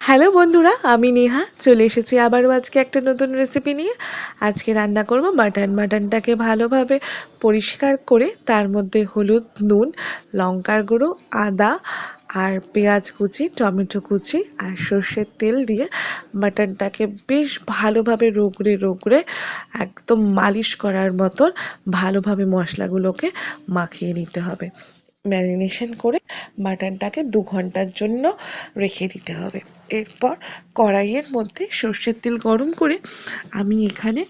Hello বন্ধুরা, আমি নেহা চলে এসেছি আবারও আজকে একটা নতুন রেসিপি নিয়ে। আজকে রান্না করব মাটনটাকে ভালোভাবে পরিষ্কার করে তার মধ্যে হলুদ, নুন, লঙ্কার গুঁড়ো, আদা আর পেঁয়াজ কুচি, টমেটো কুচি আর সর্ষের তেল দিয়ে মাটনটাকে বেশ ভালোভাবে রগড়ে রগড়ে একদম মালিশ করার মতন ভালোভাবে মশলাগুলোকে মাখিয়ে নিতে হবে। ম্যারিনেশন করে মাটনটাকে 2 ঘন্টার জন্য রেখে দিতে হবে। এরপর কড়াইয়ের মধ্যে সর্ষের তেল গরম করে আমি এখানে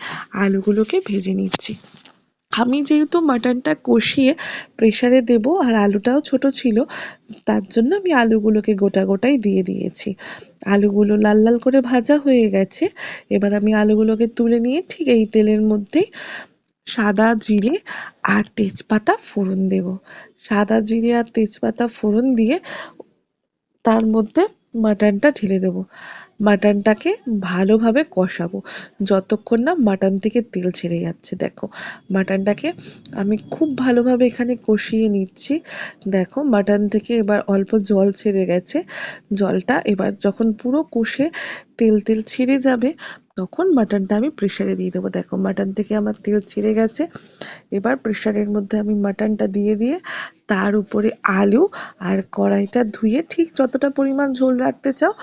আলুগুলোকে ভেজে নিচ্ছি। আমি যেহেতু মাটনটা কষিয়ে প্রেসারে দেব আর আলুটাও ছোট ছিল, তার জন্য আমি আলুগুলোকে গোটা গোটাই দিয়ে দিয়েছি। আলুগুলো লাল লাল করে ভাজা হয়ে গেছে। এবার আমি আলুগুলোকে তুলে নিয়ে ঠিক এই তেলের মধ্যেই সাদা জিরে আর তেজপাতা ফোড়ন দেব। সাদা জিরে আর তেজপাতা ফোড়ন দিয়ে তার মধ্যে মাটনটা ঢেলে দেব। মাটনটাকে ভালোভাবে কষাবো যতক্ষণ না মাটন থেকে তেল ছেড়ে যাচ্ছে। দেখো, মাটনটাকে আমি খুব ভালোভাবে এখানে কষিয়ে নিচ্ছি। দেখো, মাটন থেকে এবার অল্প জল ছেড়ে গেছে। জলটা এবার যখন পুরো কষে তেল তেল ছেড়ে যাবে, তখন মাটনটা আমি প্রেসারে দিয়ে দেবো। দেখো, মাটন থেকে আমার তেল ছেড়ে গেছে। এবার প্রেসারের মধ্যে আমি মাটনটা দিয়ে দিয়ে তার উপরে আলু আর কড়াইটা ধুয়ে ঠিক যতটা পরিমাণ ঝোল রাখতে চাও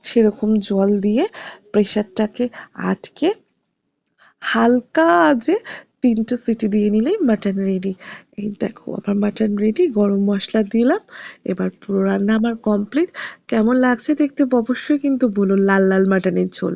সেরকম জল দিয়ে প্রেসারটাকে আটকে হালকা আঁচে 3টে সিটি দিয়ে নিলেই মাটন রেডি। এই দেখো, আমার মাটন রেডি। গরম মশলা দিলাম। এবার পুরো রান্না আমার কমপ্লিট। কেমন লাগছে দেখতে অবশ্যই কিন্তু বলো। লাল লাল মাটনের ঝোল।